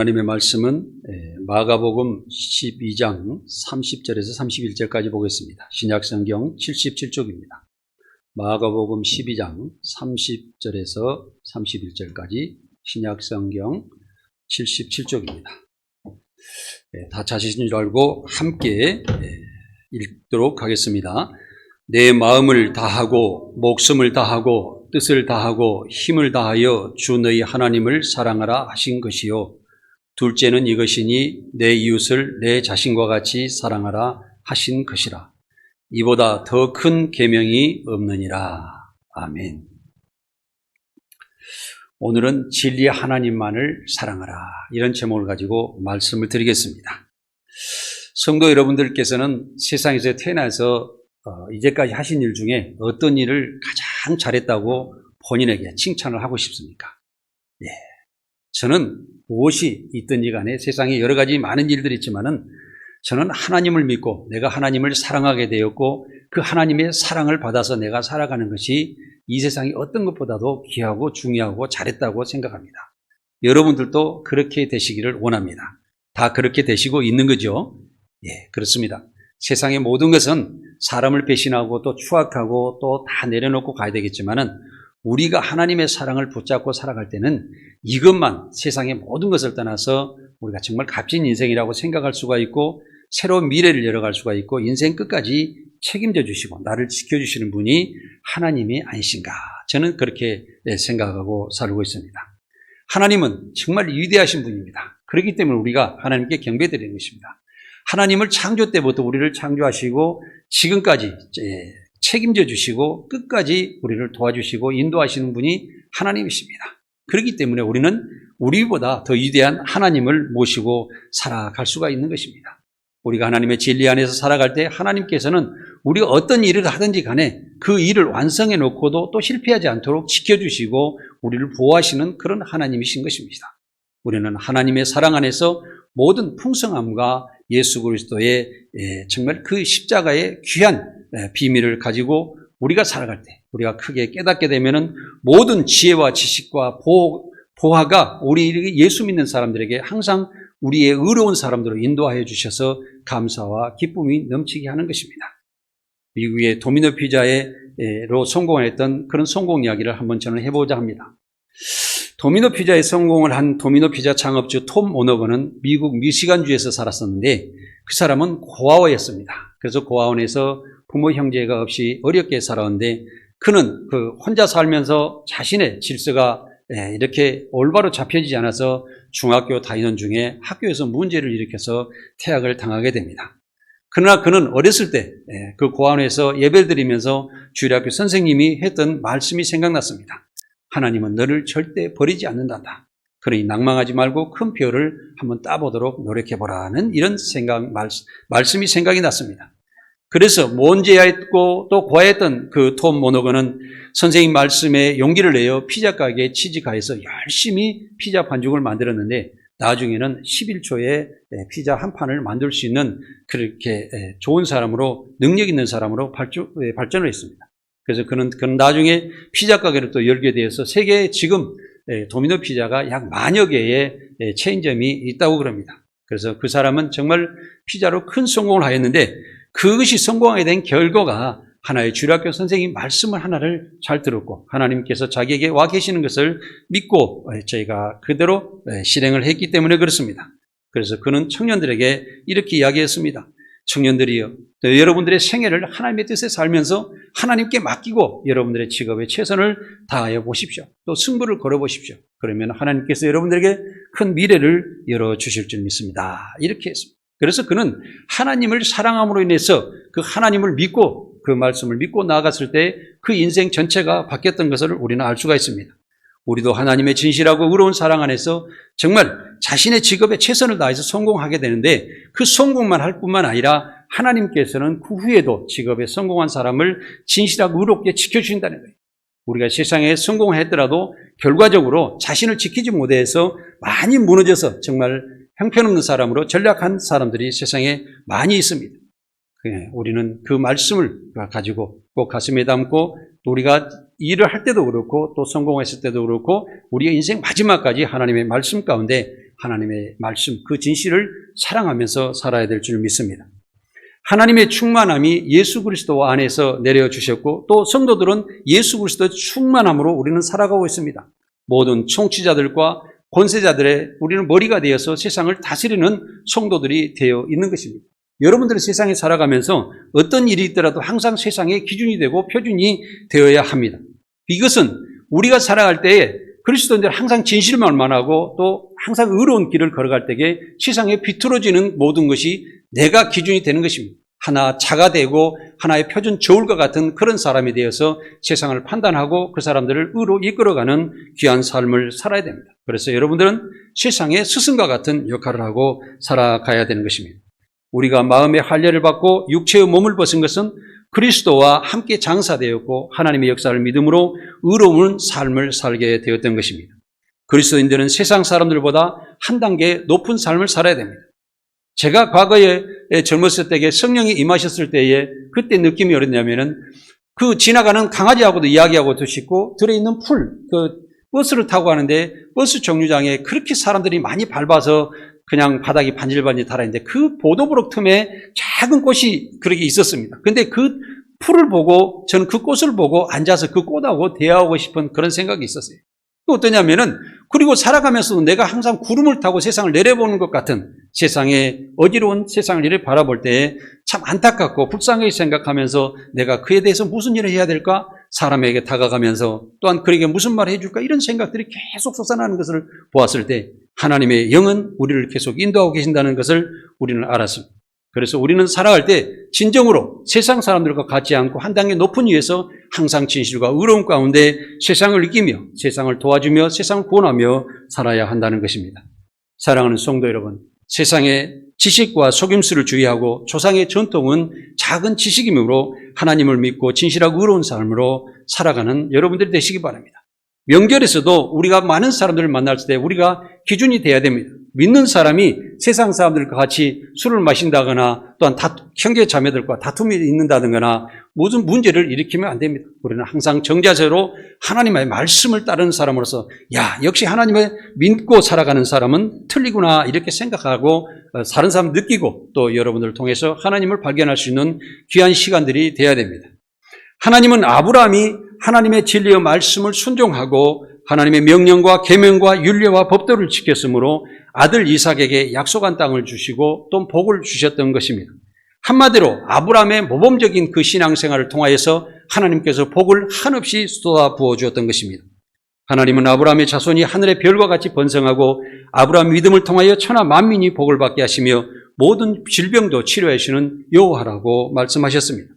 하나님의 말씀은 마가복음 12장 30절에서 31절까지 보겠습니다. 신약성경 77쪽입니다. 마가복음 12장 30절에서 31절까지 신약성경 77쪽입니다. 다 찾으신 줄 알고 함께 읽도록 하겠습니다. 내 마음을 다하고 목숨을 다하고 뜻을 다하고 힘을 다하여 주 너희 하나님을 사랑하라 하신 것이요. 둘째는 이것이니 내 이웃을 내 자신과 같이 사랑하라 하신 것이라. 이보다 더 큰 계명이 없느니라. 아멘. 오늘은 진리 하나님만을 사랑하라, 이런 제목을 가지고 말씀을 드리겠습니다. 성도 여러분들께서는 세상에서 태어나서 이제까지 하신 일 중에 어떤 일을 가장 잘했다고 본인에게 칭찬을 하고 싶습니까? 저는 무엇이 있든지 간에 세상에 여러 가지 많은 일들이 있지만은 저는 하나님을 믿고 내가 하나님을 사랑하게 되었고 그 하나님의 사랑을 받아서 내가 살아가는 것이 이 세상이 어떤 것보다도 귀하고 중요하고 잘했다고 생각합니다. 여러분들도 그렇게 되시기를 원합니다. 다 그렇게 되시고 있는 거죠? 그렇습니다. 세상의 모든 것은 사람을 배신하고 또 추악하고 또 다 내려놓고 가야 되겠지만은 우리가 하나님의 사랑을 붙잡고 살아갈 때는 이것만, 세상의 모든 것을 떠나서 우리가 정말 값진 인생이라고 생각할 수가 있고 새로운 미래를 열어갈 수가 있고 인생 끝까지 책임져 주시고 나를 지켜주시는 분이 하나님이 아니신가, 저는 그렇게 생각하고 살고 있습니다. 하나님은 정말 위대하신 분입니다. 그렇기 때문에 우리가 하나님께 경배드리는 것입니다. 하나님을 창조 때부터 우리를 창조하시고 지금까지 책임져 주시고 끝까지 우리를 도와주시고 인도하시는 분이 하나님이십니다. 그렇기 때문에 우리는 우리보다 더 위대한 하나님을 모시고 살아갈 수가 있는 것입니다. 우리가 하나님의 진리 안에서 살아갈 때 하나님께서는 우리가 어떤 일을 하든지 간에 그 일을 완성해 놓고도 또 실패하지 않도록 지켜주시고 우리를 보호하시는 그런 하나님이신 것입니다. 우리는 하나님의 사랑 안에서 모든 풍성함과 예수 그리스도의 정말 그 십자가의 귀한 비밀을 가지고 우리가 살아갈 때 우리가 크게 깨닫게 되면은 모든 지혜와 지식과 보화가 우리 예수 믿는 사람들에게 항상 우리의 의로운 사람들로 인도하여 주셔서 감사와 기쁨이 넘치게 하는 것입니다. 미국의 도미노 피자로 성공했던 그런 성공 이야기를 한번 저는 해보자 합니다. 도미노 피자에 성공을 한 도미노 피자 창업주 톰 오너거는 미국 미시간주에서 살았었는데 그 사람은 고아원이었습니다. 그래서 고아원에서 부모 형제가 없이 어렵게 살았는데 그는 혼자 살면서 자신의 질서가 이렇게 올바로 잡혀지지 않아서 중학교 다니는 중에 학교에서 문제를 일으켜서 퇴학을 당하게 됩니다. 그러나 그는 어렸을 때 그 고아원에서 예배를 드리면서 주일학교 선생님이 했던 말씀이 생각났습니다. 하나님은 너를 절대 버리지 않는단다. 그러니 낭망하지 말고 큰 별을 한번 따보도록 노력해보라는 이런 말씀이 생각이 났습니다. 그래서 문제였고 또 고아했던 그 톰 모너거는 선생님 말씀에 용기를 내어 피자 가게에 취직하여서 열심히 피자 반죽을 만들었는데 나중에는 11초에 피자 한 판을 만들 수 있는 그렇게 좋은 사람으로, 능력 있는 사람으로 발전을 했습니다. 그래서 그는 나중에 피자 가게를 또 열게 되어서 세계에 지금 도미노 피자가 약 10,000여 개의 체인점이 있다고 그럽니다. 그래서 그 사람은 정말 피자로 큰 성공을 하였는데 그것이 성공하게 된 결과가 하나의 주일학교 선생님 말씀을 하나를 잘 들었고 하나님께서 자기에게 와 계시는 것을 믿고 저희가 그대로 실행을 했기 때문에 그렇습니다. 그래서 그는 청년들에게 이렇게 이야기했습니다. 청년들이여, 여러분들의 생애를 하나님의 뜻에 살면서 하나님께 맡기고 여러분들의 직업에 최선을 다하여 보십시오. 또 승부를 걸어보십시오. 그러면 하나님께서 여러분들에게 큰 미래를 열어주실 줄 믿습니다. 이렇게 했습니다. 그래서 그는 하나님을 사랑함으로 인해서 그 하나님을 믿고 그 말씀을 믿고 나아갔을 때 그 인생 전체가 바뀌었던 것을 우리는 알 수가 있습니다. 우리도 하나님의 진실하고 의로운 사랑 안에서 정말 자신의 직업에 최선을 다해서 성공하게 되는데 그 성공만 할 뿐만 아니라 하나님께서는 그 후에도 직업에 성공한 사람을 진실하고 의롭게 지켜주신다는 거예요. 우리가 세상에 성공했더라도 결과적으로 자신을 지키지 못해서 많이 무너져서 정말 형편없는 사람으로 전락한 사람들이 세상에 많이 있습니다. 우리는 그 말씀을 가지고 꼭 가슴에 담고 우리가 일을 할 때도 그렇고 또 성공했을 때도 그렇고 우리의 인생 마지막까지 하나님의 말씀 가운데 하나님의 말씀, 그 진실을 사랑하면서 살아야 될 줄 믿습니다. 하나님의 충만함이 예수 그리스도 안에서 내려주셨고 또 성도들은 예수 그리스도의 충만함으로 우리는 살아가고 있습니다. 모든 통치자들과 권세자들의 우리는 머리가 되어서 세상을 다스리는 성도들이 되어 있는 것입니다. 여러분들은 세상에 살아가면서 어떤 일이 있더라도 항상 세상의 기준이 되고 표준이 되어야 합니다. 이것은 우리가 살아갈 때에 그리스도인들 항상 진실만 말하고 또 항상 의로운 길을 걸어갈 때에 세상에 비틀어지는 모든 것이 내가 기준이 되는 것입니다. 하나 자가 되고 하나의 표준 저울과 같은 그런 사람이 되어서 세상을 판단하고 그 사람들을 의로 이끌어가는 귀한 삶을 살아야 됩니다. 그래서 여러분들은 세상의 스승과 같은 역할을 하고 살아가야 되는 것입니다. 우리가 마음의 할례를 받고 육체의 몸을 벗은 것은 그리스도와 함께 장사되었고 하나님의 역사를 믿음으로 의로운 삶을 살게 되었던 것입니다. 그리스도인들은 세상 사람들보다 한 단계 높은 삶을 살아야 됩니다. 제가 과거에 젊었을 때에 성령이 임하셨을 때에 그때 느낌이 어땠냐면은 그 지나가는 강아지하고도 이야기하고도 싶고 들어있는 버스를 타고 가는데 버스 정류장에 그렇게 사람들이 많이 밟아서 그냥 바닥이 반질반질 달아있는데 그 보도브록 틈에 작은 꽃이 그렇게 있었습니다. 근데 그 풀을 보고 저는 그 꽃을 보고 앉아서 그 꽃하고 대화하고 싶은 그런 생각이 있었어요. 어떠냐면은 그리고 살아가면서도 내가 항상 구름을 타고 세상을 내려보는 것 같은 세상의 어지러운 세상을 이렇게 바라볼 때 참 안타깝고 불쌍하게 생각하면서 내가 그에 대해서 무슨 일을 해야 될까? 사람에게 다가가면서 또한 그에게 무슨 말을 해줄까? 이런 생각들이 계속 솟아나는 것을 보았을 때 하나님의 영은 우리를 계속 인도하고 계신다는 것을 우리는 알았습니다. 그래서 우리는 살아갈 때 진정으로 세상 사람들과 같지 않고 한 단계 높은 위에서 항상 진실과 의로움 가운데 세상을 이기며 세상을 도와주며 세상을 구원하며 살아야 한다는 것입니다. 사랑하는 성도 여러분, 세상의 지식과 속임수를 주의하고 조상의 전통은 작은 지식이므로 하나님을 믿고 진실하고 의로운 삶으로 살아가는 여러분들이 되시기 바랍니다. 명절에서도 우리가 많은 사람들을 만날 때 우리가 기준이 돼야 됩니다. 믿는 사람이 세상 사람들과 같이 술을 마신다거나 또한 형제 자매들과 다툼이 있는다거나 무슨 문제를 일으키면 안 됩니다. 우리는 항상 정자세로 하나님의 말씀을 따르는 사람으로서 역시 하나님을 믿고 살아가는 사람은 틀리구나 이렇게 생각하고 다른 사람 느끼고 또 여러분들을 통해서 하나님을 발견할 수 있는 귀한 시간들이 돼야 됩니다. 하나님은 아브라함이 하나님의 진리의 말씀을 순종하고 하나님의 명령과 계명과 율례와 법도를 지켰으므로 아들 이삭에게 약속한 땅을 주시고 또 복을 주셨던 것입니다. 한마디로 아브라함의 모범적인 그 신앙생활을 통하여서 하나님께서 복을 한없이 쏟아 부어 주었던 것입니다. 하나님은 아브라함의 자손이 하늘의 별과 같이 번성하고 아브라함 믿음을 통하여 천하 만민이 복을 받게 하시며 모든 질병도 치료하시는 여호와라고 말씀하셨습니다.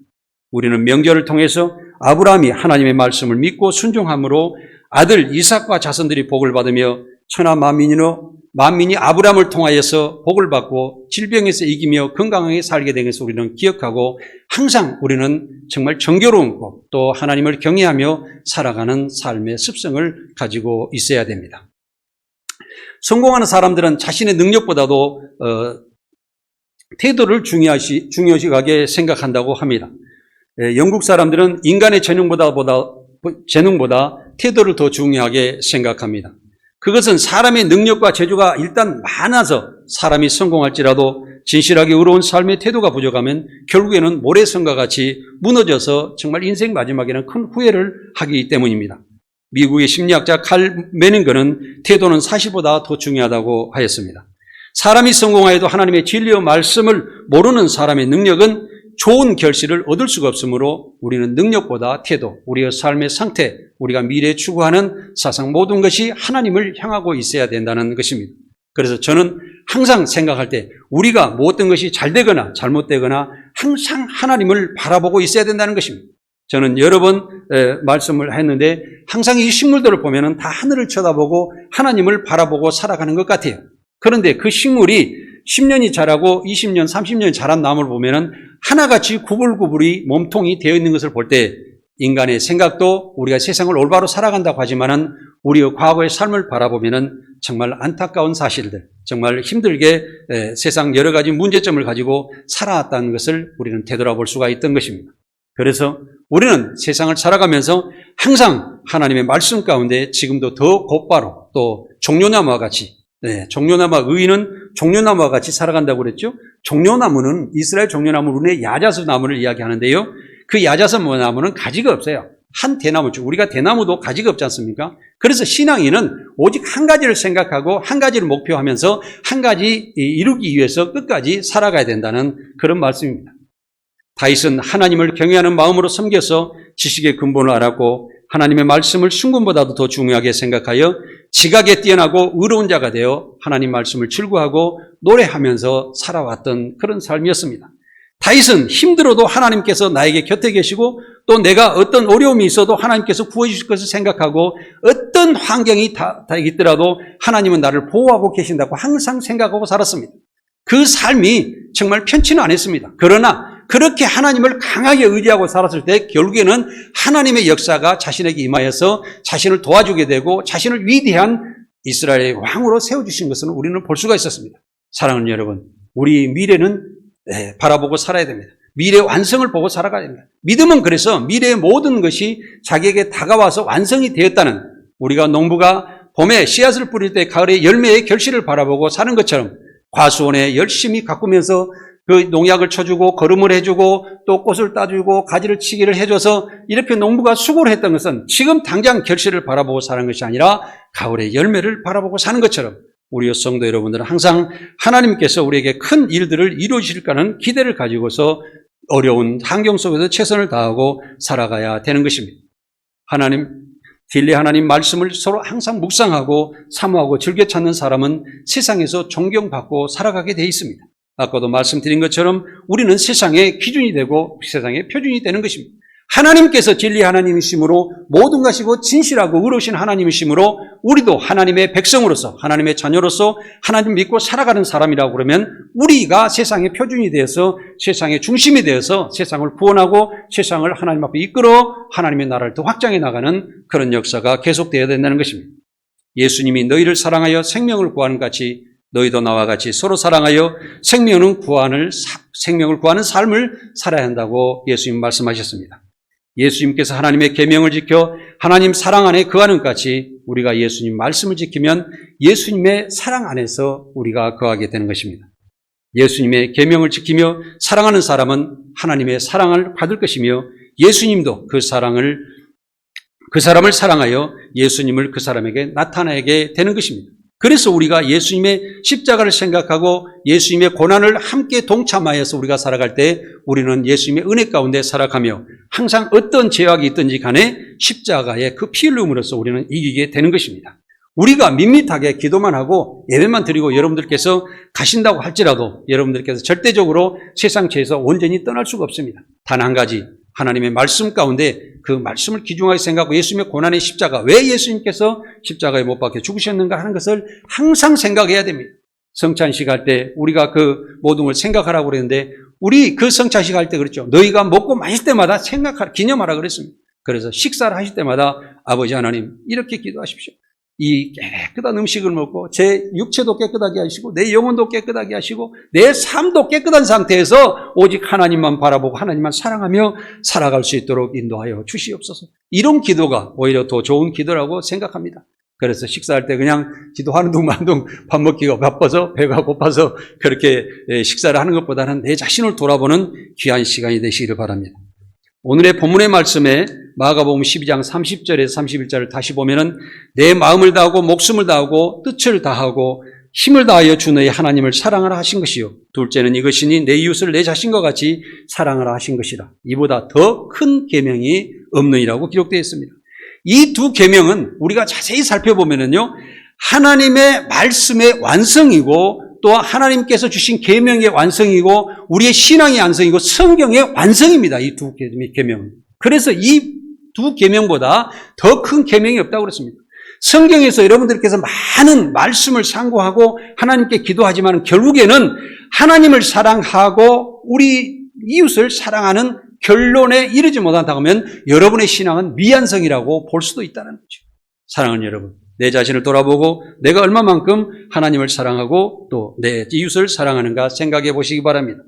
우리는 명절을 통해서 아브라함이 하나님의 말씀을 믿고 순종함으로 아들 이삭과 자손들이 복을 받으며 천하 만민이 아브라함을 통하여서 복을 받고 질병에서 이기며 건강하게 살게 된 것을 우리는 기억하고 항상 우리는 정말 정결로운 것 또 하나님을 경외하며 살아가는 삶의 습성을 가지고 있어야 됩니다. 성공하는 사람들은 자신의 능력보다도 태도를 중요시하게 생각한다고 합니다. 영국 사람들은 인간의 재능보다 태도를 더 중요하게 생각합니다. 그것은 사람의 능력과 재주가 일단 많아서 사람이 성공할지라도 진실하게 의로운 삶의 태도가 부족하면 결국에는 모래성과 같이 무너져서 정말 인생 마지막에는 큰 후회를 하기 때문입니다. 미국의 심리학자 칼 메닝거는 태도는 사실보다 더 중요하다고 하였습니다. 사람이 성공하여도 하나님의 진리의 말씀을 모르는 사람의 능력은 좋은 결실을 얻을 수가 없으므로 우리는 능력보다 태도, 우리의 삶의 상태, 우리가 미래에 추구하는 사상 모든 것이 하나님을 향하고 있어야 된다는 것입니다. 그래서 저는 항상 생각할 때 우리가 어떤 것이 잘 되거나 잘못되거나 항상 하나님을 바라보고 있어야 된다는 것입니다. 저는 여러 번 말씀을 했는데 항상 이 식물들을 보면 다 하늘을 쳐다보고 하나님을 바라보고 살아가는 것 같아요. 그런데 그 식물이 10년이 자라고 20년, 30년이 자란 나무를 보면 하나같이 구불구불이 몸통이 되어 있는 것을 볼 때 인간의 생각도 우리가 세상을 올바로 살아간다고 하지만은 우리의 과거의 삶을 바라보면은 정말 안타까운 사실들, 정말 힘들게 세상 여러 가지 문제점을 가지고 살아왔다는 것을 우리는 되돌아볼 수가 있던 것입니다. 그래서 우리는 세상을 살아가면서 항상 하나님의 말씀 가운데 지금도 더 곧바로 또 종려나무와 같이 네, 종려나무, 의인은 종려나무와 같이 살아간다고 그랬죠. 종려나무는 이스라엘 종려나무 우리의 야자수 나무를 이야기하는데요. 그 야자수 나무는 가지가 없어요. 한 대나무죠. 우리가 대나무도 가지가 없지 않습니까? 그래서 신앙인은 오직 한 가지를 생각하고 한 가지를 목표하면서 한 가지 이루기 위해서 끝까지 살아가야 된다는 그런 말씀입니다. 다윗은 하나님을 경외하는 마음으로 섬겨서 지식의 근본을 알았고 하나님의 말씀을 순금보다도 더 중요하게 생각하여 지각에 뛰어나고 의로운 자가 되어 하나님 말씀을 즐거워하고 노래하면서 살아왔던 그런 삶이었습니다. 다윗은 힘들어도 하나님께서 나에게 곁에 계시고 또 내가 어떤 어려움이 있어도 하나님께서 구해주실 것을 생각하고 어떤 환경이 다 있더라도 하나님은 나를 보호하고 계신다고 항상 생각하고 살았습니다. 그 삶이 정말 편치는 않았습니다. 그러나 그렇게 하나님을 강하게 의지하고 살았을 때 결국에는 하나님의 역사가 자신에게 임하여서 자신을 도와주게 되고 자신을 위대한 이스라엘의 왕으로 세워주신 것은 우리는 볼 수가 있었습니다. 사랑하는 여러분, 우리 미래는 바라보고 살아야 됩니다. 미래의 완성을 보고 살아가야 됩니다. 믿음은 그래서 미래의 모든 것이 자기에게 다가와서 완성이 되었다는, 우리가 농부가 봄에 씨앗을 뿌릴 때 가을에 열매의 결실을 바라보고 사는 것처럼 과수원에 열심히 가꾸면서 그 농약을 쳐주고 거름을 해주고 또 꽃을 따주고 가지를 치기를 해줘서 이렇게 농부가 수고를 했던 것은 지금 당장 결실을 바라보고 사는 것이 아니라 가을의 열매를 바라보고 사는 것처럼 우리 성도 여러분들은 항상 하나님께서 우리에게 큰 일들을 이루어주실까는 기대를 가지고서 어려운 환경 속에서 최선을 다하고 살아가야 되는 것입니다. 진리 하나님 말씀을 서로 항상 묵상하고 사모하고 즐겨 찾는 사람은 세상에서 존경받고 살아가게 되어 있습니다. 아까도 말씀드린 것처럼 우리는 세상의 기준이 되고 세상의 표준이 되는 것입니다. 하나님께서 진리 하나님이시므로 모든 것이고 진실하고 의로우신 하나님이시므로 우리도 하나님의 백성으로서 하나님의 자녀로서 하나님 믿고 살아가는 사람이라고 그러면 우리가 세상의 표준이 되어서 세상의 중심이 되어서 세상을 구원하고 세상을 하나님 앞에 이끌어 하나님의 나라를 더 확장해 나가는 그런 역사가 계속되어야 된다는 것입니다. 예수님이 너희를 사랑하여 생명을 구하는 같이 너희도 나와 같이 서로 사랑하여 생명을 구하는 삶을 살아야 한다고 예수님 말씀하셨습니다. 예수님께서 하나님의 계명을 지켜 하나님 사랑 안에 거하는 것 같이 우리가 예수님 말씀을 지키면 예수님의 사랑 안에서 우리가 거하게 되는 것입니다. 예수님의 계명을 지키며 사랑하는 사람은 하나님의 사랑을 받을 것이며 예수님도 그 사람을 사랑하여 예수님을 그 사람에게 나타내게 되는 것입니다. 그래서 우리가 예수님의 십자가를 생각하고 예수님의 고난을 함께 동참하여서 우리가 살아갈 때 우리는 예수님의 은혜 가운데 살아가며 항상 어떤 죄악이 있든지 간에 십자가의 그 피 흘림으로써 우리는 이기게 되는 것입니다. 우리가 밋밋하게 기도만 하고 예배만 드리고 여러분들께서 가신다고 할지라도 여러분들께서 절대적으로 세상 죄에서 온전히 떠날 수가 없습니다. 단 한 가지, 하나님의 말씀 가운데 그 말씀을 귀중하게 생각하고 예수님의 고난의 십자가, 왜 예수님께서 십자가에 못 박혀 죽으셨는가 하는 것을 항상 생각해야 됩니다. 성찬식 할 때 우리가 그 모든 걸 생각하라고 그랬는데 우리 그 성찬식 할 때 그랬죠. 너희가 먹고 마실 때마다 기념하라 그랬습니다. 그래서 식사를 하실 때마다 아버지 하나님 이렇게 기도하십시오. 이 깨끗한 음식을 먹고 제 육체도 깨끗하게 하시고 내 영혼도 깨끗하게 하시고 내 삶도 깨끗한 상태에서 오직 하나님만 바라보고 하나님만 사랑하며 살아갈 수 있도록 인도하여 주시옵소서. 이런 기도가 오히려 더 좋은 기도라고 생각합니다. 그래서 식사할 때 그냥 기도하는 둥만둥 밥 먹기가 바빠서 배가 고파서 그렇게 식사를 하는 것보다는 내 자신을 돌아보는 귀한 시간이 되시기를 바랍니다. 오늘의 본문의 말씀에 마가복음 12장 30절에서 31절을 다시 보면은 내 마음을 다하고 목숨을 다하고 뜻을 다하고 힘을 다하여 주 너의 하나님을 사랑하라 하신 것이요. 둘째는 이것이니 내 이웃을 내 자신과 같이 사랑하라 하신 것이라. 이보다 더 큰 계명이 없느니라고 기록되어 있습니다. 이 두 계명은 우리가 자세히 살펴보면은요, 하나님의 말씀의 완성이고 또 하나님께서 주신 계명의 완성이고 우리의 신앙의 완성이고 성경의 완성입니다. 이 두 계명은. 그래서 이 두 계명보다 더 큰 계명이 없다고 그랬습니다. 성경에서 여러분들께서 많은 말씀을 상고하고 하나님께 기도하지만 결국에는 하나님을 사랑하고 우리 이웃을 사랑하는 결론에 이르지 못한다고 하면 여러분의 신앙은 미완성이라고 볼 수도 있다는 거죠. 사랑하는 여러분, 내 자신을 돌아보고 내가 얼마만큼 하나님을 사랑하고 또 내 이웃을 사랑하는가 생각해 보시기 바랍니다.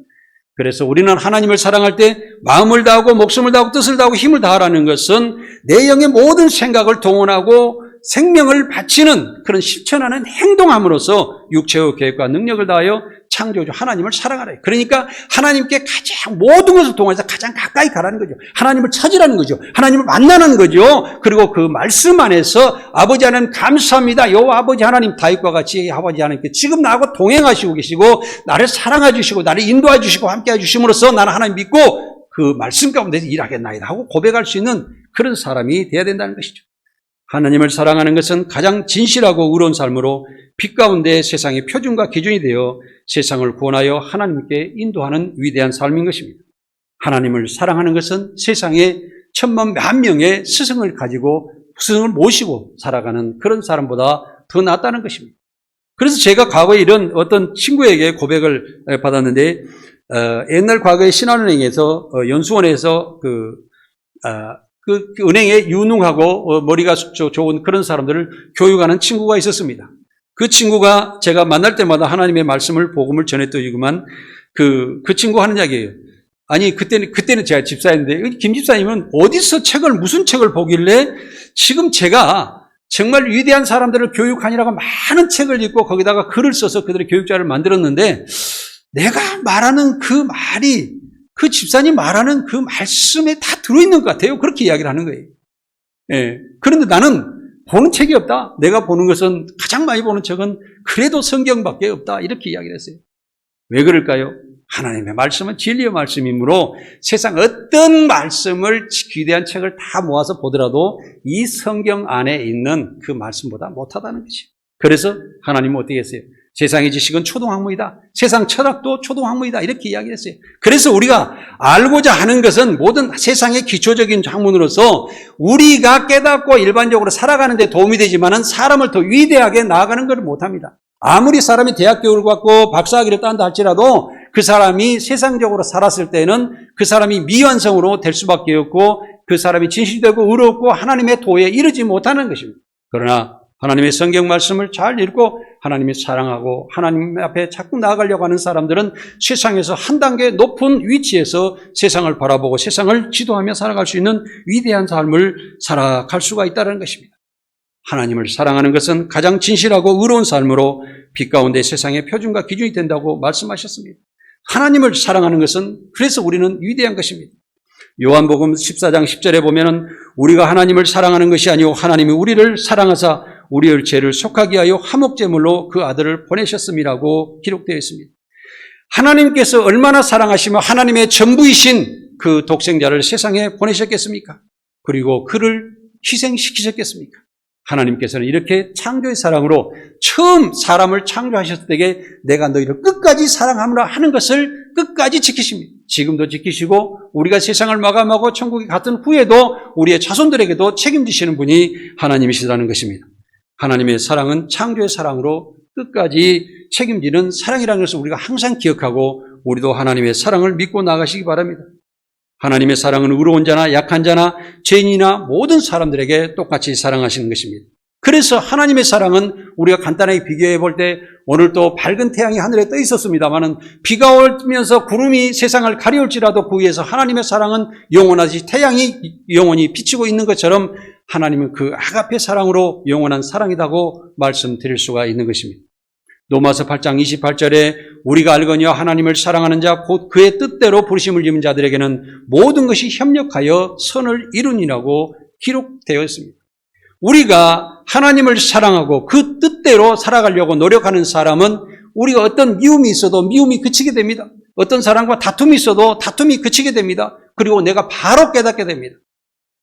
그래서 우리는 하나님을 사랑할 때 마음을 다하고 목숨을 다하고 뜻을 다하고 힘을 다하라는 것은 내 영의 모든 생각을 동원하고 생명을 바치는 그런 실천하는 행동함으로써 육체의 계획과 능력을 다하여 창조주 하나님을 사랑하라. 그러니까 하나님께 가장 모든 것을 통해서 가장 가까이 가라는 거죠. 하나님을 찾으라는 거죠. 하나님을 만나는 거죠. 그리고 그 말씀 안에서 아버지 하나님 감사합니다. 여호와 아버지 하나님 다윗과 같이 아버지 하나님께 지금 나하고 동행하시고 계시고 나를 사랑해 주시고 나를 인도해 주시고 함께해 주심으로써 나는 하나님 믿고 그 말씀 가운데서 일하겠나이다 하고 고백할 수 있는 그런 사람이 되어야 된다는 것이죠. 하나님을 사랑하는 것은 가장 진실하고 의로운 삶으로 빛 가운데 세상의 표준과 기준이 되어 세상을 구원하여 하나님께 인도하는 위대한 삶인 것입니다. 하나님을 사랑하는 것은 세상에 천만 명의 스승을 가지고 스승을 모시고 살아가는 그런 사람보다 더 낫다는 것입니다. 그래서 제가 과거에 이런 어떤 친구에게 고백을 받았는데 옛날 과거에 신한은행에서 연수원에서 그 은행에 유능하고 머리가 좋은 그런 사람들을 교육하는 친구가 있었습니다. 그 친구가 제가 만날 때마다 하나님의 말씀을 복음을 전했더니만 그 친구 하는 이야기예요. 아니 그때는 제가 집사였는데 김 집사님은 어디서 무슨 책을 보길래 지금 제가 정말 위대한 사람들을 교육하니라고 많은 책을 읽고 거기다가 글을 써서 그들의 교육자를 만들었는데 내가 말하는 그 말이 그 집사님 말하는 그 말씀에 다 들어있는 것 같아요. 그렇게 이야기를 하는 거예요. 예. 그런데 나는 보는 책이 없다. 내가 보는 것은 가장 많이 보는 책은 그래도 성경밖에 없다. 이렇게 이야기를 했어요. 왜 그럴까요? 하나님의 말씀은 진리의 말씀이므로 세상 어떤 말씀을 귀대한 책을 다 모아서 보더라도 이 성경 안에 있는 그 말씀보다 못하다는 것이에요. 그래서 하나님은 어떻게 했어요? 세상의 지식은 초등학문이다. 세상 철학도 초등학문이다. 이렇게 이야기했어요. 그래서 우리가 알고자 하는 것은 모든 세상의 기초적인 학문으로서 우리가 깨닫고 일반적으로 살아가는 데 도움이 되지만은 사람을 더 위대하게 나아가는 것을 못합니다. 아무리 사람이 대학 교육을 받고 박사학위를 딴다 할지라도 그 사람이 세상적으로 살았을 때는 그 사람이 미완성으로 될 수밖에 없고 그 사람이 진실되고 의롭고 하나님의 도에 이르지 못하는 것입니다. 그러나 하나님의 성경 말씀을 잘 읽고 하나님을 사랑하고 하나님 앞에 자꾸 나아가려고 하는 사람들은 세상에서 한 단계 높은 위치에서 세상을 바라보고 세상을 지도하며 살아갈 수 있는 위대한 삶을 살아갈 수가 있다는 것입니다. 하나님을 사랑하는 것은 가장 진실하고 의로운 삶으로 빛 가운데 세상의 표준과 기준이 된다고 말씀하셨습니다. 하나님을 사랑하는 것은 그래서 우리는 위대한 것입니다. 요한복음 14장 10절에 보면은 우리가 하나님을 사랑하는 것이 아니오 하나님이 우리를 사랑하사 우리의 죄를 속하게 하여 화목제물로 그 아들을 보내셨음이라고 기록되어 있습니다. 하나님께서 얼마나 사랑하시며 하나님의 전부이신 그 독생자를 세상에 보내셨겠습니까? 그리고 그를 희생시키셨겠습니까? 하나님께서는 이렇게 창조의 사랑으로 처음 사람을 창조하셨을 때에 내가 너희를 끝까지 사랑하노라 하는 것을 끝까지 지키십니다. 지금도 지키시고 우리가 세상을 마감하고 천국에 갔던 후에도 우리의 자손들에게도 책임지시는 분이 하나님이시라는 것입니다. 하나님의 사랑은 창조의 사랑으로 끝까지 책임지는 사랑이라는 것을 우리가 항상 기억하고 우리도 하나님의 사랑을 믿고 나가시기 바랍니다. 하나님의 사랑은 의로운 자나 약한 자나 죄인이나 모든 사람들에게 똑같이 사랑하시는 것입니다. 그래서 하나님의 사랑은 우리가 간단하게 비교해 볼 때 오늘 또 밝은 태양이 하늘에 떠 있었습니다만은 비가 오면서 구름이 세상을 가려울지라도 그 위에서 하나님의 사랑은 영원하지 태양이 영원히 비치고 있는 것처럼 하나님은 그 아가페 사랑으로 영원한 사랑이라고 말씀드릴 수가 있는 것입니다. 로마서 8장 28절에 우리가 알거니와 하나님을 사랑하는 자 곧 그의 뜻대로 부르심을 입은 자들에게는 모든 것이 협력하여 선을 이루니라고 기록되어 있습니다. 우리가 하나님을 사랑하고 그 뜻대로 살아가려고 노력하는 사람은 우리가 어떤 미움이 있어도 미움이 그치게 됩니다. 어떤 사람과 다툼이 있어도 다툼이 그치게 됩니다. 그리고 내가 바로 깨닫게 됩니다.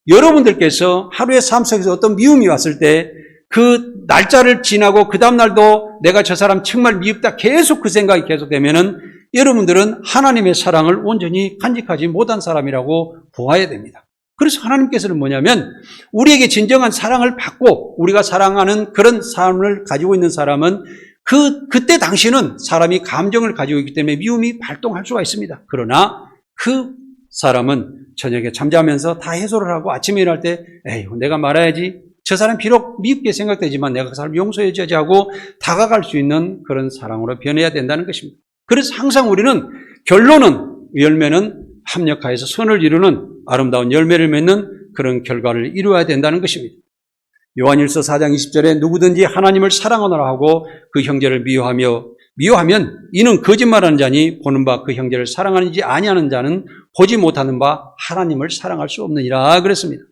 여러분들께서 하루의 삶 속에서 어떤 미움이 왔을 때 그 날짜를 지나고 그 다음 날도 내가 저 사람 정말 미흡다 계속 그 생각이 계속되면은 여러분들은 하나님의 사랑을 온전히 간직하지 못한 사람이라고 보아야 됩니다. 그래서 하나님께서는 뭐냐면 우리에게 진정한 사랑을 받고 우리가 사랑하는 그런 삶을 가지고 있는 사람은 그때 당시는 사람이 감정을 가지고 있기 때문에 미움이 발동할 수가 있습니다. 그러나 그 사람은 저녁에 잠자면서 다 해소를 하고 아침에 일어날 때 에휴 내가 말아야지 저 사람 비록 미흡게 생각되지만 내가 그 사람 용서해줘야지 하고 다가갈 수 있는 그런 사랑으로 변해야 된다는 것입니다. 그래서 항상 우리는 결론은 열매는 합력하여서 선을 이루는 아름다운 열매를 맺는 그런 결과를 이루어야 된다는 것입니다. 요한일서 4장 20절에 누구든지 하나님을 사랑하노라 하고 그 형제를 미워하면 이는 거짓말하는 자니 보는 바 그 형제를 사랑하는지 아니하는 자는 보지 못하는 바 하나님을 사랑할 수 없느니라 그랬습니다.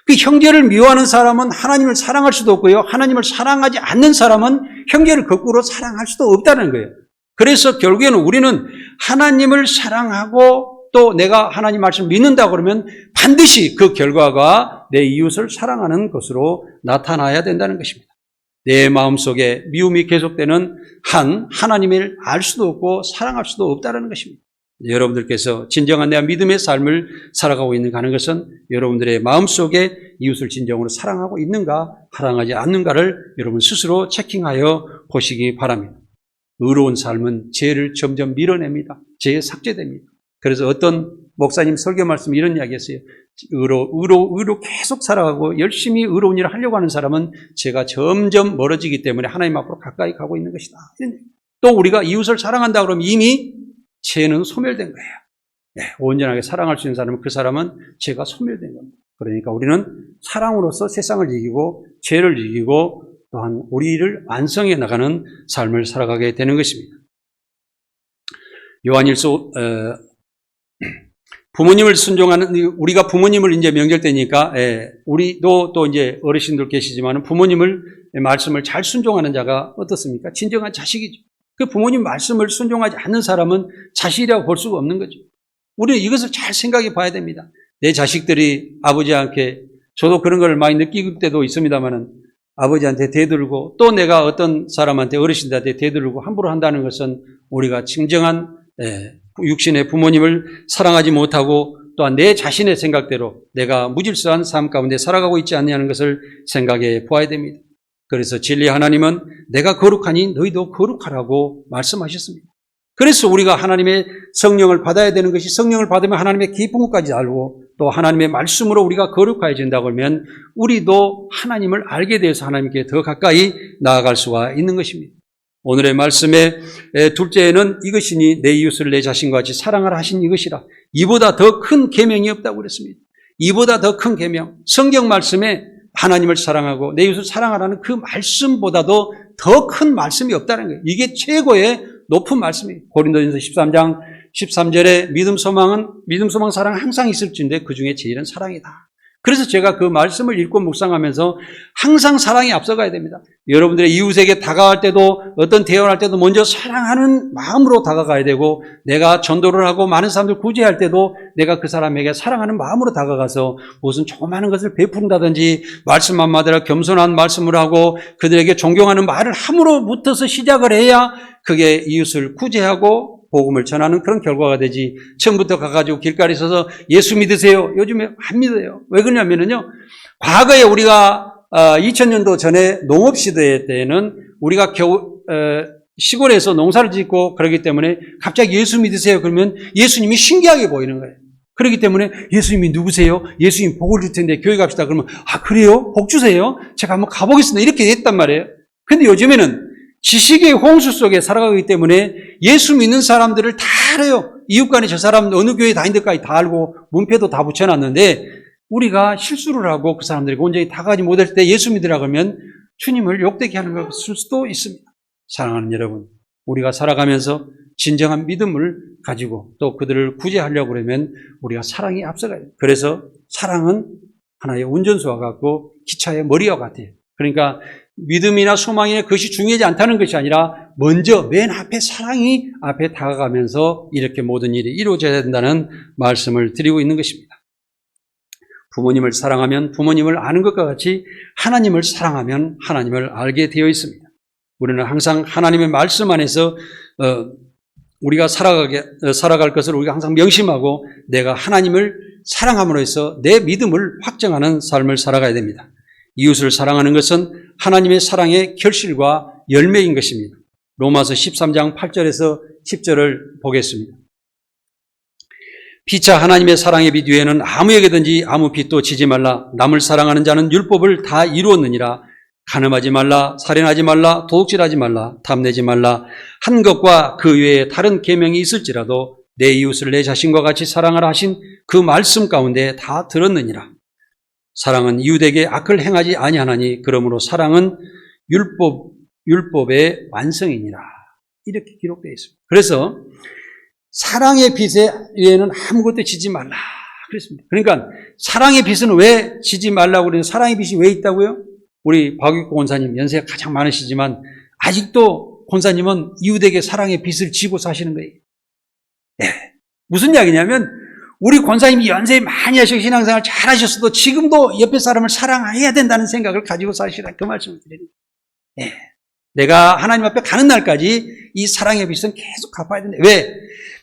그 형제를 미워하는 사람은 하나님을 사랑할 수도 없고요. 하나님을 사랑하지 않는 사람은 형제를 거꾸로 사랑할 수도 없다는 거예요. 그래서 결국에는 우리는 하나님을 사랑하고 또 내가 하나님 말씀을 믿는다 그러면 반드시 그 결과가 내 이웃을 사랑하는 것으로 나타나야 된다는 것입니다. 내 마음속에 미움이 계속되는 하나님을 알 수도 없고 사랑할 수도 없다는 것입니다. 여러분들께서 진정한 내 믿음의 삶을 살아가고 있는가 하는 것은 여러분들의 마음속에 이웃을 진정으로 사랑하고 있는가 사랑하지 않는가를 여러분 스스로 체킹하여 보시기 바랍니다. 의로운 삶은 죄를 점점 밀어냅니다. 죄에 삭제됩니다. 그래서 어떤 목사님 설교 말씀에 이런 이야기 했어요. 의로 계속 살아가고 열심히 의로운 일을 하려고 하는 사람은 죄가 점점 멀어지기 때문에 하나님 앞으로 가까이 가고 있는 것이다. 또 우리가 이웃을 사랑한다 그러면 이미 죄는 소멸된 거예요. 네, 온전하게 사랑할 수 있는 사람은 그 사람은 죄가 소멸된 겁니다. 그러니까 우리는 사랑으로서 세상을 이기고 죄를 이기고 또한 우리를 완성해 나가는 삶을 살아가게 되는 것입니다. 요한일서 부모님을 순종하는, 우리가 부모님을 이제 명절 때니까, 우리도 또 이제 어르신들 계시지만 부모님을 말씀을 잘 순종하는 자가 어떻습니까? 진정한 자식이죠. 그 부모님 말씀을 순종하지 않는 사람은 자식이라고 볼 수가 없는 거죠. 우리는 이것을 잘 생각해 봐야 됩니다. 내 자식들이 아버지한테, 저도 그런 걸 많이 느낄 때도 있습니다만은 아버지한테 대들고 또 내가 어떤 사람한테 어르신들한테 대들고 함부로 한다는 것은 우리가 진정한 육신의 부모님을 사랑하지 못하고 또한 내 자신의 생각대로 내가 무질서한 삶 가운데 살아가고 있지 않냐는 것을 생각해 보아야 됩니다. 그래서 진리 하나님은 내가 거룩하니 너희도 거룩하라고 말씀하셨습니다. 그래서 우리가 하나님의 성령을 받아야 되는 것이 성령을 받으면 하나님의 깊은 것까지 알고 또 하나님의 말씀으로 우리가 거룩해진다고 하면 우리도 하나님을 알게 돼서 하나님께 더 가까이 나아갈 수가 있는 것입니다. 오늘의 말씀의 둘째는 이것이니 내 이웃을 내 자신과 같이 사랑하라 하신 이것이라. 이보다 더 큰 계명이 없다고 그랬습니다. 이보다 더 큰 계명, 성경 말씀에 하나님을 사랑하고 내 이웃을 사랑하라는 그 말씀보다도 더 큰 말씀이 없다는 거예요. 이게 최고의 높은 말씀이에요. 고린도전서 13장 13절에 믿음, 소망, 사랑은 항상 있을진데 그 중에 제일은 사랑이다. 그래서 제가 그 말씀을 읽고 묵상하면서 항상 사랑이 앞서가야 됩니다. 여러분들의 이웃에게 다가갈 때도 어떤 대화를 할 때도 먼저 사랑하는 마음으로 다가가야 되고 내가 전도를 하고 많은 사람들 구제할 때도 내가 그 사람에게 사랑하는 마음으로 다가가서 무슨 조그마한 것을 베푼다든지 말씀 한마디로 겸손한 말씀을 하고 그들에게 존경하는 말을 함으로부터서 시작을 해야 그게 이웃을 구제하고 복음을 전하는 그런 결과가 되지. 처음부터 가가지고 길가에 서서 예수 믿으세요. 요즘에 안 믿어요. 왜 그러냐면요. 과거에 우리가 2000년도 전에 농업시대 때는 우리가 시골에서 농사를 짓고 그러기 때문에 갑자기 예수 믿으세요. 그러면 예수님이 신기하게 보이는 거예요. 그렇기 때문에 예수님이 누구세요? 예수님 복을 줄 텐데 교회 갑시다. 그러면 아 그래요? 복 주세요? 제가 한번 가보겠습니다. 이렇게 했단 말이에요. 근데 요즘에는 지식의 홍수 속에 살아가기 때문에 예수 믿는 사람들을 다 알아요. 이웃간에 저 사람 어느 교회 다니는데까지 다 알고 문패도 다 붙여놨는데 우리가 실수를 하고 그 사람들이 온전히 다가가지 못할 때 예수 믿으라고 하면 주님을 욕되게 하는 것일 수도 있습니다. 사랑하는 여러분, 우리가 살아가면서 진정한 믿음을 가지고 또 그들을 구제하려고 그러면 우리가 사랑이 앞서가요. 그래서 사랑은 하나의 운전수와 같고 기차의 머리와 같아요. 그러니까 믿음이나 소망이나 그것이 중요하지 않다는 것이 아니라 먼저 맨 앞에 사랑이 앞에 다가가면서 이렇게 모든 일이 이루어져야 된다는 말씀을 드리고 있는 것입니다. 부모님을 사랑하면 부모님을 아는 것과 같이 하나님을 사랑하면 하나님을 알게 되어 있습니다. 우리는 항상 하나님의 말씀 안에서 우리가 살아갈 것을 우리가 항상 명심하고 내가 하나님을 사랑함으로 해서 내 믿음을 확정하는 삶을 살아가야 됩니다. 이웃을 사랑하는 것은 하나님의 사랑의 결실과 열매인 것입니다. 로마서 13장 8절에서 10절을 보겠습니다. 피차 하나님의 사랑의 빛 위에는 아무에게든지 아무 빛도 지지 말라. 남을 사랑하는 자는 율법을 다 이루었느니라. 간음하지 말라, 살인하지 말라, 도둑질하지 말라, 탐내지 말라. 한 것과 그 외에 다른 계명이 있을지라도 내 이웃을 내 자신과 같이 사랑하라 하신 그 말씀 가운데 다 들었느니라. 사랑은 이웃에게 악을 행하지 아니하나니 그러므로 사랑은 율법의 완성이니라. 이렇게 기록되어 있습니다. 그래서 사랑의 빚에 위에는 아무것도 지지 말라 그랬습니다. 그러니까 사랑의 빚은 왜 지지 말라고 그러는 사랑의 빚이 왜 있다고요? 우리 박익고 권사님 연세가 가장 많으시지만 아직도 권사님은 이웃에게 사랑의 빚을 지고 사시는 거예요. 네. 무슨 이야기냐면 우리 권사님이 연세 많이 하시고 신앙생활 잘 하셨어도 지금도 옆에 사람을 사랑해야 된다는 생각을 가지고 사시라 그 말씀을 드립니다. 네. 내가 하나님 앞에 가는 날까지 이 사랑의 빚은 계속 갚아야 된다. 왜?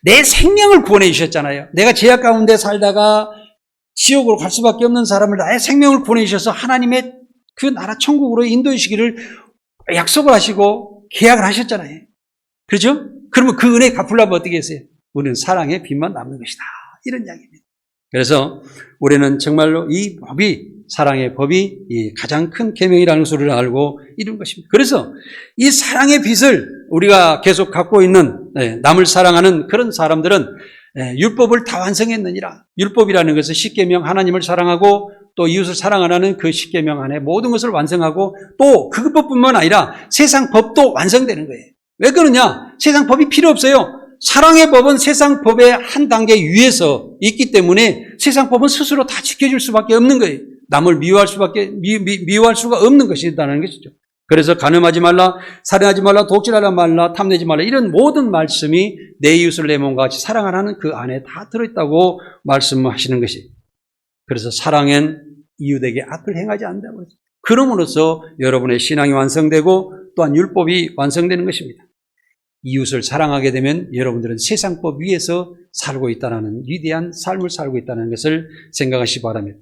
내 생명을 구원해 주셨잖아요. 내가 죄악 가운데 살다가 지옥으로 갈 수밖에 없는 사람을 나의 생명을 구원해 주셔서 하나님의 그 나라 천국으로 인도해 주시기를 약속을 하시고 계약을 하셨잖아요. 그렇죠? 그러면 그 은혜 갚으려면 어떻게 했어요? 우리는 사랑의 빚만 남는 것이다. 이런 이야기입니다. 그래서 우리는 정말로 이 법이 사랑의 법이 이 가장 큰 계명이라는 소리를 알고 이룬 것입니다. 그래서 이 사랑의 빚을 우리가 계속 갖고 있는 남을 사랑하는 그런 사람들은 율법을 다 완성했느니라. 율법이라는 것은 십계명 하나님을 사랑하고 또 이웃을 사랑하라는 그 십계명 안에 모든 것을 완성하고 또 그것뿐만 아니라 세상 법도 완성되는 거예요. 왜 그러냐? 세상 법이 필요 없어요. 사랑의 법은 세상 법의 한 단계 위에서 있기 때문에 세상 법은 스스로 다 지켜줄 수밖에 없는 거예요. 남을 미워할 수가 없는 것이라는 것이죠. 그래서 간음하지 말라, 살인하지 말라, 독질하지 말라, 탐내지 말라 이런 모든 말씀이 내 이웃을 내 몸과 같이 사랑하라는 그 안에 다 들어있다고 말씀하시는 것이. 그래서 사랑엔 이웃에게 악을 행하지 않는다고 했죠. 그럼으로써 여러분의 신앙이 완성되고 또한 율법이 완성되는 것입니다. 이웃을 사랑하게 되면 여러분들은 세상법 위에서 살고 있다는 위대한 삶을 살고 있다는 것을 생각하시기 바랍니다.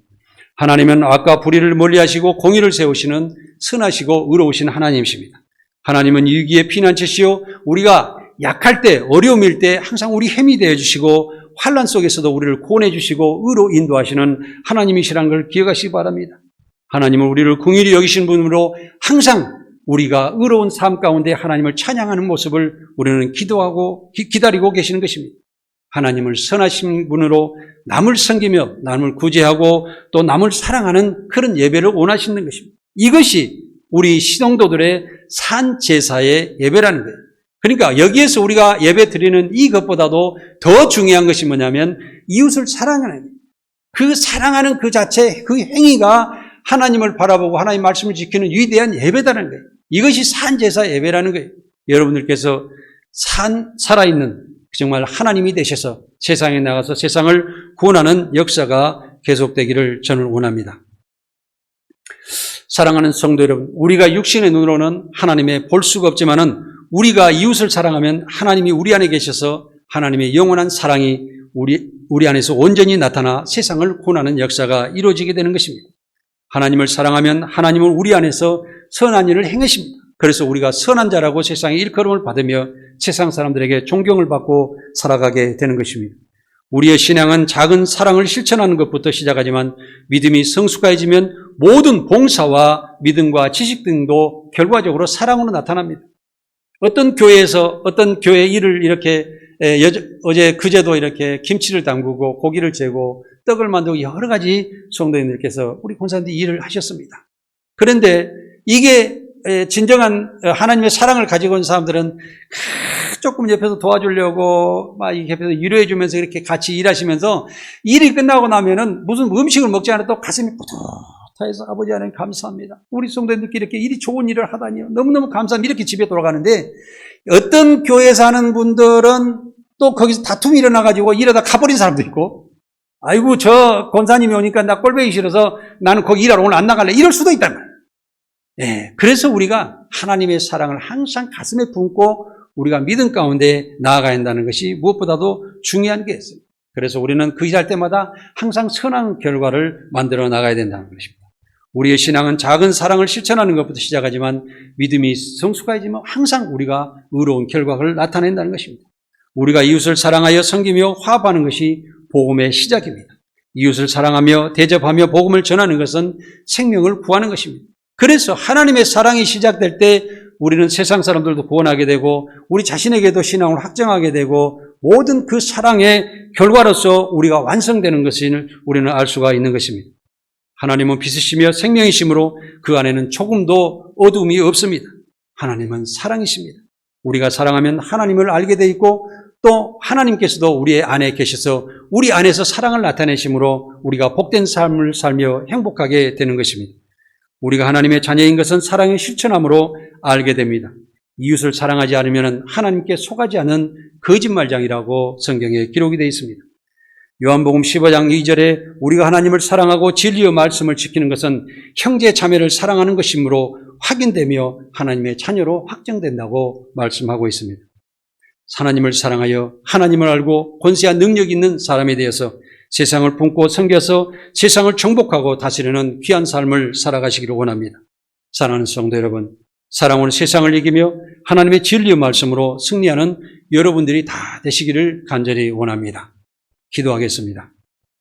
하나님은 악과 불의를 멀리하시고 공의를 세우시는 선하시고 의로우신 하나님이십니다. 하나님은 위기의 피난처시요 우리가 약할 때 어려움일 때 항상 우리 힘이 되어주시고 환난 속에서도 우리를 구원해 주시고 의로 인도하시는 하나님이시라는 걸 기억하시기 바랍니다. 하나님은 우리를 긍휼히 여기신 분으로 항상 우리가 의로운 삶 가운데 하나님을 찬양하는 모습을 우리는 기도하고 기다리고 계시는 것입니다. 하나님을 선하신 분으로 남을 섬기며 남을 구제하고 또 남을 사랑하는 그런 예배를 원하시는 것입니다. 이것이 우리 신앙도들의 산제사의 예배라는 거예요. 그러니까 여기에서 우리가 예배 드리는 이것보다도 더 중요한 것이 뭐냐면 이웃을 사랑하는 거예요. 그 사랑하는 그 자체 그 행위가 하나님을 바라보고 하나님 말씀을 지키는 위대한 예배다는 거예요. 이것이 산제사 예배라는 거예요. 여러분들께서 살아있는 정말 하나님이 되셔서 세상에 나가서 세상을 구원하는 역사가 계속되기를 저는 원합니다. 사랑하는 성도 여러분, 우리가 육신의 눈으로는 하나님의 볼 수가 없지만은 우리가 이웃을 사랑하면 하나님이 우리 안에 계셔서 하나님의 영원한 사랑이 우리 안에서 온전히 나타나 세상을 구원하는 역사가 이루어지게 되는 것입니다. 하나님을 사랑하면 하나님은 우리 안에서 선한 일을 행하십니다. 그래서 우리가 선한 자라고 세상에 일컬음을 받으며 세상 사람들에게 존경을 받고 살아가게 되는 것입니다. 우리의 신앙은 작은 사랑을 실천하는 것부터 시작하지만 믿음이 성숙해지면 모든 봉사와 믿음과 지식 등도 결과적으로 사랑으로 나타납니다. 어떤 교회에서 어떤 교회 일을 이렇게 어제 그제도 이렇게 김치를 담그고 고기를 재고 떡을 만들고 여러 가지 성도님들께서 우리 권사님들이 일을 하셨습니다. 그런데 이게 진정한 하나님의 사랑을 가지고 있는 사람들은 조금 옆에서 도와주려고 막 옆에서 위로해 주면서 이렇게 같이 일하시면서 일이 끝나고 나면은 무슨 음식을 먹지 않아도 가슴이 뿌듯해서 아버지 하나님 감사합니다. 우리 성도님들끼리 이렇게 일이 좋은 일을 하다니요. 너무너무 감사합니다. 이렇게 집에 돌아가는데 어떤 교회 사는 분들은 또 거기서 다툼이 일어나가지고 일하다 가버린 사람도 있고 아이고 저 권사님이 오니까 나 꼴보기 싫어서 나는 거기 일하러 오늘 안 나갈래 이럴 수도 있단 말이에요. 네, 그래서 우리가 하나님의 사랑을 항상 가슴에 품고 우리가 믿음 가운데 나아가야 한다는 것이 무엇보다도 중요한 게 있습니다. 그래서 우리는 그 일할 때마다 항상 선한 결과를 만들어 나가야 된다는 것입니다. 우리의 신앙은 작은 사랑을 실천하는 것부터 시작하지만 믿음이 성숙해지면 항상 우리가 의로운 결과를 나타낸다는 것입니다. 우리가 이웃을 사랑하여 섬기며 화합하는 것이 복음의 시작입니다. 이웃을 사랑하며 대접하며 복음을 전하는 것은 생명을 구하는 것입니다. 그래서 하나님의 사랑이 시작될 때 우리는 세상 사람들도 구원하게 되고 우리 자신에게도 신앙을 확정하게 되고 모든 그 사랑의 결과로서 우리가 완성되는 것을 우리는 알 수가 있는 것입니다. 하나님은 빛이시며 생명이시므로 그 안에는 조금도 어둠이 없습니다. 하나님은 사랑이십니다. 우리가 사랑하면 하나님을 알게 돼 있고 또 하나님께서도 우리 안에 계셔서 우리 안에서 사랑을 나타내심으로 우리가 복된 삶을 살며 행복하게 되는 것입니다. 우리가 하나님의 자녀인 것은 사랑의 실천함으로 알게 됩니다. 이웃을 사랑하지 않으면 하나님께 속하지 않은 거짓말장이라고 성경에 기록이 되어 있습니다. 요한복음 15장 2절에 우리가 하나님을 사랑하고 진리의 말씀을 지키는 것은 형제 자매를 사랑하는 것이므로 확인되며 하나님의 자녀로 확정된다고 말씀하고 있습니다. 하나님을 사랑하여 하나님을 알고 권세와 능력 있는 사람에 대해서 세상을 품고 섬겨서 세상을 정복하고 다스리는 귀한 삶을 살아가시기를 원합니다. 사랑하는 성도 여러분, 사랑으로 세상을 이기며 하나님의 진리의 말씀으로 승리하는 여러분들이 다 되시기를 간절히 원합니다. 기도하겠습니다.